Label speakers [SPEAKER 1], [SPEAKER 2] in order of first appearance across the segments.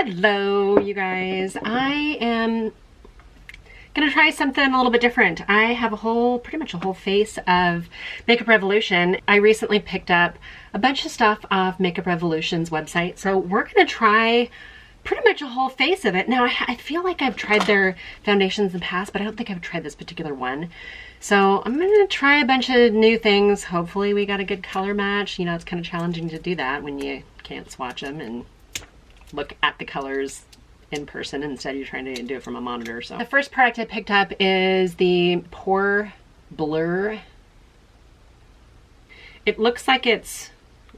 [SPEAKER 1] Hello, you guys. I am gonna try something a little bit different. I have pretty much a whole face of Makeup Revolution. I recently picked up a bunch of stuff off Makeup Revolution's website, so we're gonna try pretty much a whole face of it. Now, I feel like I've tried their foundations in the past, but I don't think I've tried this particular one. So I'm gonna try a bunch of new things. Hopefully we got a good color match. You know, it's kind of challenging to do that when you can't swatch them and look at the colors in person. Instead you're trying to do it from a monitor. So the first product I picked up is the Pore Blur. It looks like it's,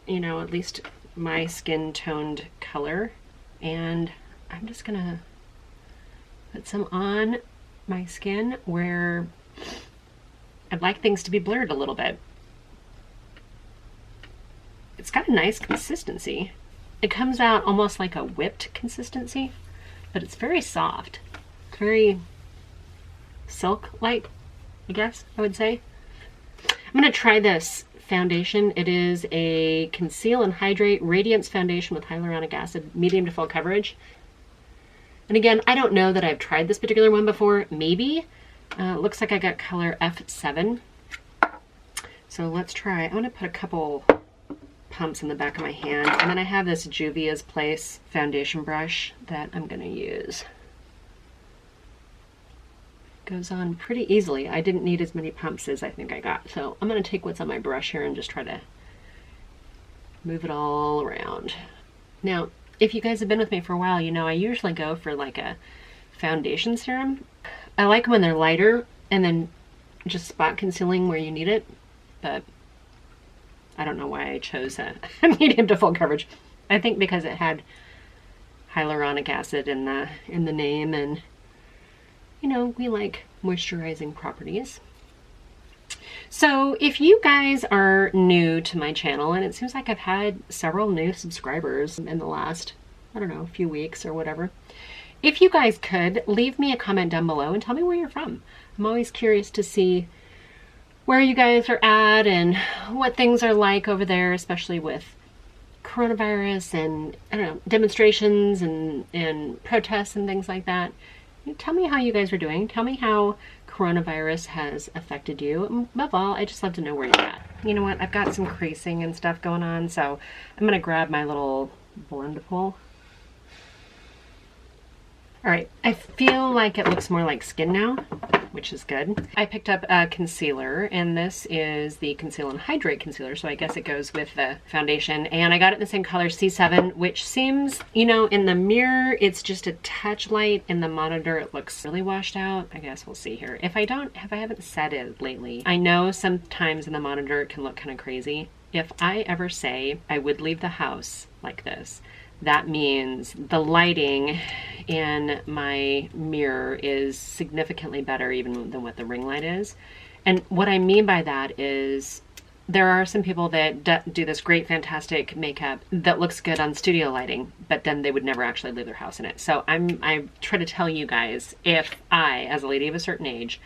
[SPEAKER 1] you know, at least my skin toned color, and I'm just gonna put some on my skin where I'd like things to be blurred a little bit. It's got a nice consistency. It comes out almost like a whipped consistency, but it's very soft. It's very silk-like, I guess I would say. I'm gonna try this foundation. It is a Conceal and Hydrate Radiance Foundation with Hyaluronic Acid, medium to full coverage. And again, I don't know that I've tried this particular one before. Maybe. Looks like I got color F7. So let's try. I'm gonna put a couple pumps in the back of my hand, and then I have this Juvia's Place foundation brush that I'm gonna use. Goes on pretty easily. I didn't need as many pumps as I think I got, so I'm gonna take what's on my brush here and just try to move it all around. Now, if you guys have been with me for a while, you know I usually go for like a foundation serum. I like when they're lighter and then just spot concealing where you need it, but I don't know why I chose a medium to full coverage. I think because it had hyaluronic acid in the name, and you know, we like moisturizing properties. So if you guys are new to my channel, and it seems like I've had several new subscribers in the last, I don't know, few weeks or whatever. If you guys could leave me a comment down below and tell me where you're from. I'm always curious to see where you guys are at and what things are like over there, especially with coronavirus and, I don't know, demonstrations and protests and things like that. Tell me how you guys are doing. Tell me how coronavirus has affected you. And above all, I just love to know where you're at. You know what? I've got some creasing and stuff going on, so I'm gonna grab my little blendable. All right, I feel like it looks more like skin now, which is good. I picked up a concealer, and this is the Conceal and Hydrate concealer, so I guess it goes with the foundation. And I got it in the same color, C7, which seems, you know, in the mirror, it's just a touch light. In the monitor, it looks really washed out. I guess we'll see here. If I haven't said it lately, I know sometimes in the monitor it can look kind of crazy. If I ever say I would leave the house like this, that means the lighting in my mirror is significantly better even than what the ring light is. And what I mean by that is there are some people that do this great, fantastic makeup that looks good on studio lighting, but then they would never actually leave their house in it. So I try to tell you guys, if I, as a lady of a certain age,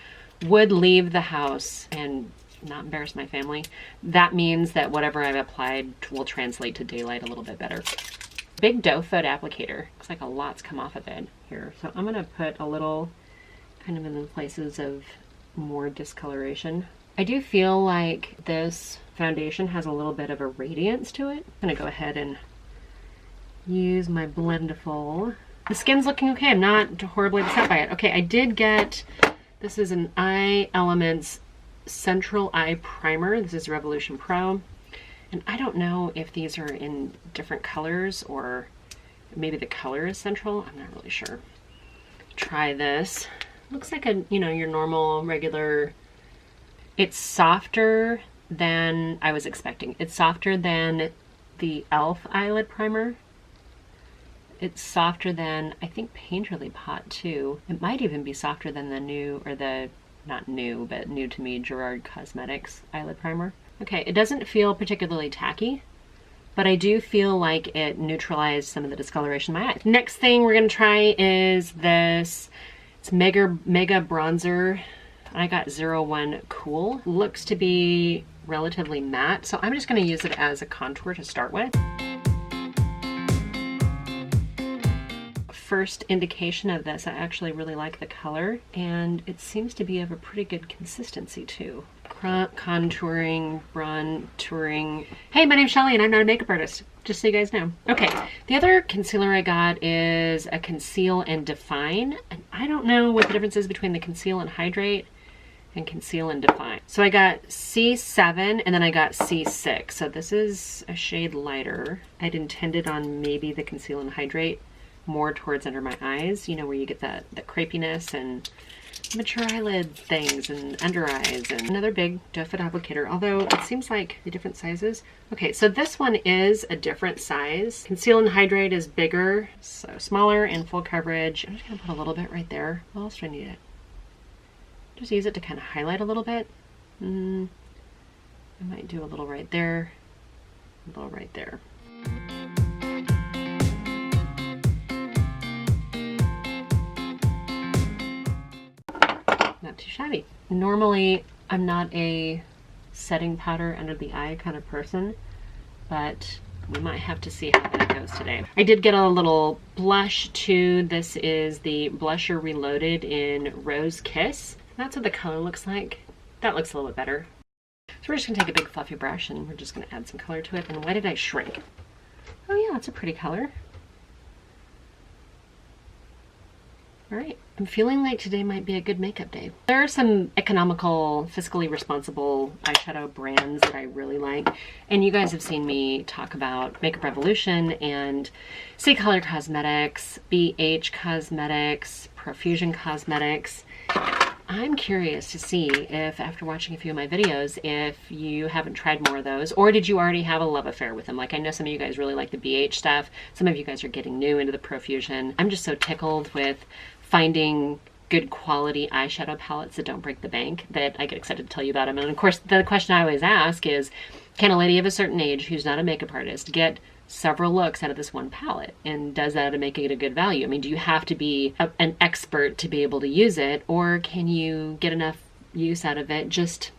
[SPEAKER 1] would leave the house and not embarrass my family, that means that whatever I've applied will translate to daylight a little bit better. Big doe foot applicator. Looks like a lot's come off of it here. So I'm gonna put a little kind of in the places of more discoloration. I do feel like this foundation has a little bit of a radiance to it. I'm gonna go ahead and use my blendable. The skin's looking okay. I'm not horribly upset by it. Okay, I did get, this is an Eye Elements Central Eye Primer. This is Revolution Pro. And I don't know if these are in different colors or maybe the color is central. I'm not really sure. Try this. Looks like a, you know, your normal, regular. It's softer than I was expecting. It's softer than the e.l.f. eyelid primer. It's softer than, I think, Painterly Pot too. It might even be softer than the new, or the, not new, but new to me, Gerard Cosmetics eyelid primer. Okay, it doesn't feel particularly tacky, but I do feel like it neutralized some of the discoloration in my eye. Next thing we're gonna try is this. It's Mega Bronzer. I got 01 Cool. Looks to be relatively matte, so I'm just gonna use it as a contour to start with. first indication of this. I actually really like the color, and it seems to be of a pretty good consistency too. Contouring, bronzing. Hey, my name's Shelly and I'm not a makeup artist, just so you guys know. Okay, the other concealer I got is a Conceal and Define. And I don't know what the difference is between the Conceal and Hydrate and Conceal and Define. So I got C7 and then I got C6. So this is a shade lighter. I'd intended on maybe the Conceal and Hydrate more towards under my eyes, you know, where you get that crepiness and mature eyelid things and under eyes, and another big doe foot applicator, although it seems like the different sizes. Okay, so this one is a different size. Conceal and Hydrate is bigger, so smaller and full coverage. I'm just gonna put a little bit right there. What else do I need it? Just use it to kind of highlight a little bit. I might do a little right there, a little right there. Not too shabby. Normally, I'm not a setting powder under the eye kind of person, but we might have to see how that goes today. I did get a little blush too. This is the Blusher Reloaded in Rose Kiss. That's what the color looks like. That looks a little bit better. So we're just gonna take a big fluffy brush and we're just gonna add some color to it. And why did I shrink? Oh yeah, it's a pretty color. All right, I'm feeling like today might be a good makeup day. There are some economical, fiscally responsible eyeshadow brands that I really like. And you guys have seen me talk about Makeup Revolution and C Color Cosmetics, BH Cosmetics, Profusion Cosmetics. I'm curious to see if, after watching a few of my videos, if you haven't tried more of those, or did you already have a love affair with them? Like, I know some of you guys really like the BH stuff. Some of you guys are getting new into the Profusion. I'm just so tickled with finding good quality eyeshadow palettes that don't break the bank that I get excited to tell you about them. And of course, the question I always ask is, can a lady of a certain age who's not a makeup artist get several looks out of this one palette? And does that make it a good value? I mean, do you have to be an expert to be able to use it, or can you get enough use out of it just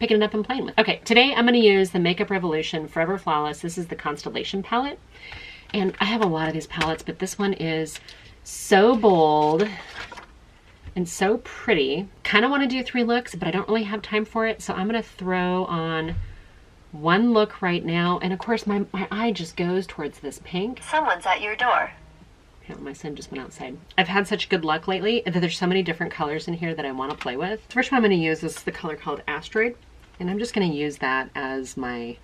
[SPEAKER 1] picking it up and playing with it? Okay, today I'm going to use the Makeup Revolution Forever Flawless. This is the Constellation palette. And I have a lot of these palettes, but this one is so bold and so pretty. Kind of want to do 3 looks, but I don't really have time for it. So I'm going to throw on one look right now. And of course, my eye just goes towards this pink.
[SPEAKER 2] Someone's at your door.
[SPEAKER 1] Yeah, my son just went outside. I've had such good luck lately that there's so many different colors in here that I want to play with. The first one I'm going to use is the color called Asteroid. And I'm just going to use that as my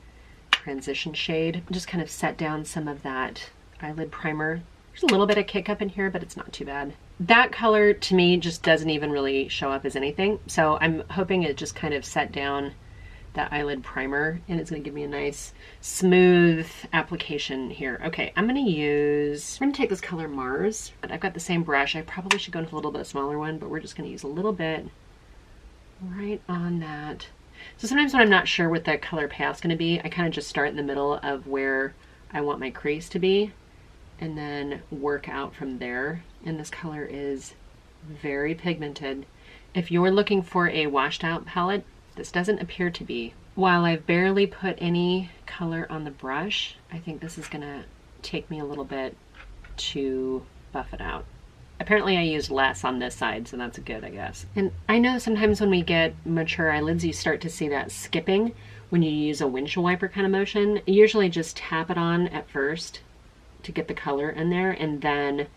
[SPEAKER 1] transition shade. Just kind of set down some of that eyelid primer. There's a little bit of kick up in here, but it's not too bad. That color to me just doesn't even really show up as anything. So I'm hoping it just kind of set down that eyelid primer and it's gonna give me a nice smooth application here. Okay, I'm gonna take this color Mars. I've got the same brush. I probably should go into a little bit smaller one, but we're just gonna use a little bit right on that. So sometimes when I'm not sure what the color path's gonna be, I kind of just start in the middle of where I want my crease to be and then work out from there. And this color is very pigmented. If you're looking for a washed out palette, this doesn't appear to be. While I've barely put any color on the brush, I think this is gonna take me a little bit to buff it out. Apparently I used less on this side, so that's good, I guess. And I know sometimes when we get mature eyelids, you start to see that skipping when you use a windshield wiper kind of motion. You usually just tap it on at first to get the color in there, and then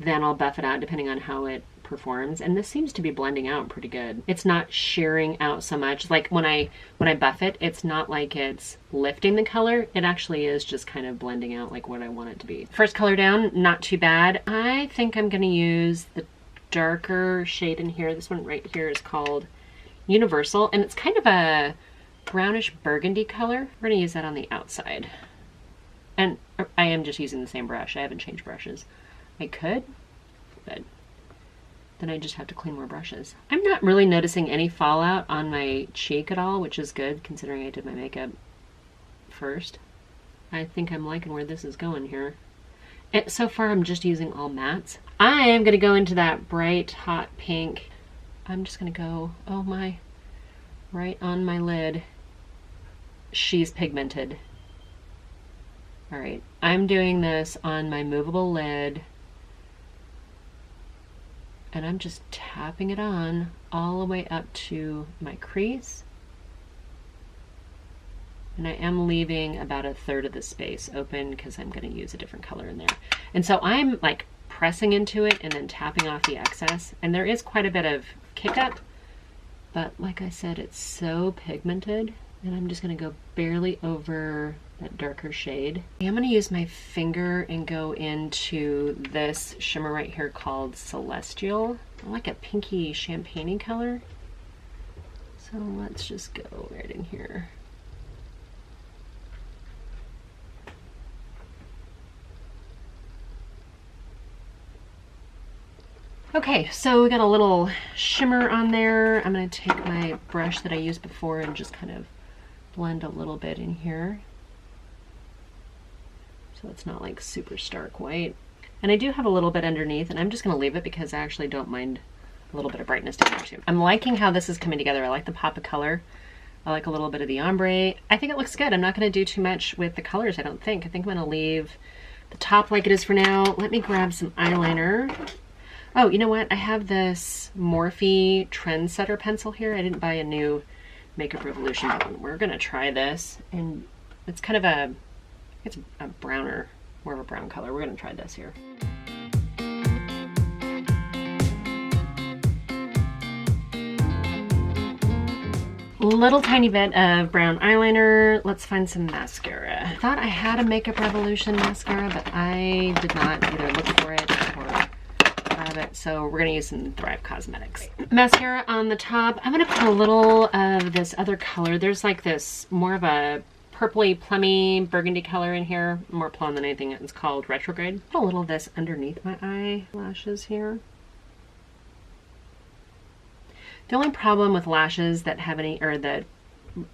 [SPEAKER 1] I'll buff it out depending on how it performs. And this seems to be blending out pretty good. It's not shearing out so much. Like when I buff it, it's not like it's lifting the color. It actually is just kind of blending out like what I want it to be. First color down, not too bad. I think I'm gonna use the darker shade in here. This one right here is called Universal, and it's kind of a brownish burgundy color. We're gonna use that on the outside. And I am just using the same brush. I haven't changed brushes. I could, but then I just have to clean more brushes. I'm not really noticing any fallout on my cheek at all, which is good considering I did my makeup first. I think I'm liking where this is going here. And so far I'm just using all mattes. I am gonna go into that bright hot pink. I'm just gonna go, oh my, right on my lid. She's pigmented. All right, I'm doing this on my movable lid And I'm just tapping it on all the way up to my crease. And I am leaving about 1/3 of the space open because I'm going to use a different color in there. And so I'm like pressing into it and then tapping off the excess. And there is quite a bit of kick up, but like I said, it's so pigmented. And I'm just going to go barely over that darker shade. I'm going to use my finger and go into this shimmer right here called Celestial. I like a pinky champagne-y color. So let's just go right in here. Okay, so we got a little shimmer on there. I'm going to take my brush that I used before and just kind of blend a little bit in here. So it's not like super stark white. And I do have a little bit underneath, and I'm just going to leave it because I actually don't mind a little bit of brightness down there too. I'm liking how this is coming together. I like the pop of color. I like a little bit of the ombre. I think it looks good. I'm not going to do too much with the colors, I don't think. I think I'm going to leave the top like it is for now. Let me grab some eyeliner. Oh, you know what? I have this Morphe Trendsetter pencil here. I didn't buy a new Makeup Revolution one. We're gonna try this, and it's kind of it's a browner, more of a brown color. We're gonna try this here. Little tiny bit of brown eyeliner. Let's find some mascara. I thought I had a Makeup Revolution mascara, but I did not either look for it or grab it, so we're gonna use some Thrive Cosmetics. Mascara on the top. I'm gonna put a little of this other color. There's like this more of a purpley, plummy, burgundy color in here. More plum than anything. It's called Retrograde. Put a little of this underneath my eyelashes here. The only problem with lashes that have any, or the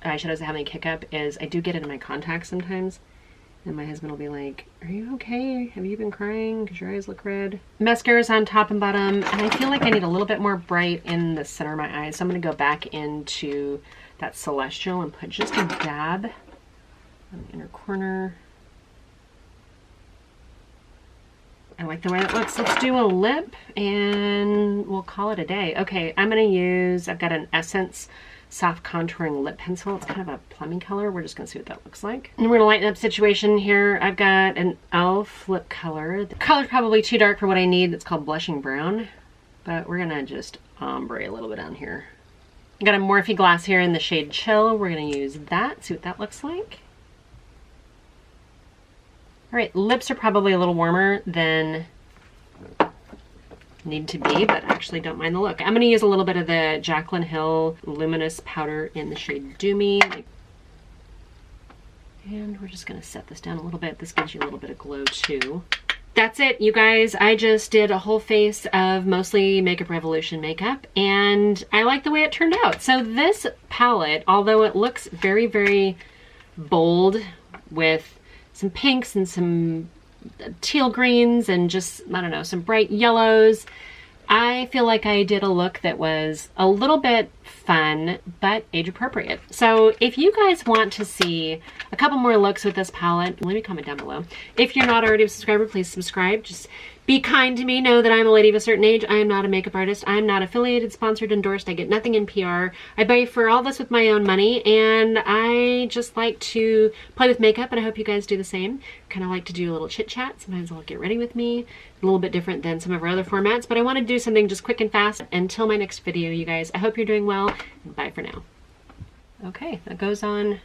[SPEAKER 1] eyeshadows that have any kick up is I do get it in my contacts sometimes. And my husband will be like, are you okay? Have you been crying? Because your eyes look red. Mascara's on top and bottom. And I feel like I need a little bit more bright in the center of my eyes. So I'm going to go back into that Celestial and put just a dab on the inner corner. I like the way that looks. Let's do a lip and we'll call it a day. Okay, I'm going to use, I've got an Essence soft contouring lip pencil. It's kind of a plummy color. We're just going to see what that looks like. And we're going to lighten up situation here. I've got an e.l.f. lip color. The color's probably too dark for what I need. It's called Blushing Brown. But we're going to just ombre a little bit down here. I've got a Morphe glass here in the shade Chill. We're going to use that. See what that looks like. All right, lips are probably a little warmer than need to be, but actually don't mind the look. I'm going to use a little bit of the Jaclyn Hill Luminous Powder in the shade Do Me. And we're just going to set this down a little bit. This gives you a little bit of glow too. That's it, you guys. I just did a whole face of mostly Makeup Revolution makeup, and I like the way it turned out. So this palette, although it looks very, very bold with some pinks and some teal greens and just, I don't know, some bright yellows, I feel like I did a look that was a little bit fun, but age appropriate. So if you guys want to see a couple more looks with this palette, let me comment down below. If you're not already a subscriber, please subscribe. Just be kind to me. Know that I'm a lady of a certain age. I am not a makeup artist. I am not affiliated, sponsored, endorsed. I get nothing in PR. I pay for all this with my own money, and I just like to play with makeup, and I hope you guys do the same. Kind of like to do a little chit chat. Sometimes I'll get ready with me. A little bit different than some of our other formats, but I want to do something just quick and fast. Until my next video, you guys, I hope you're doing well, and bye for now. Okay, that goes on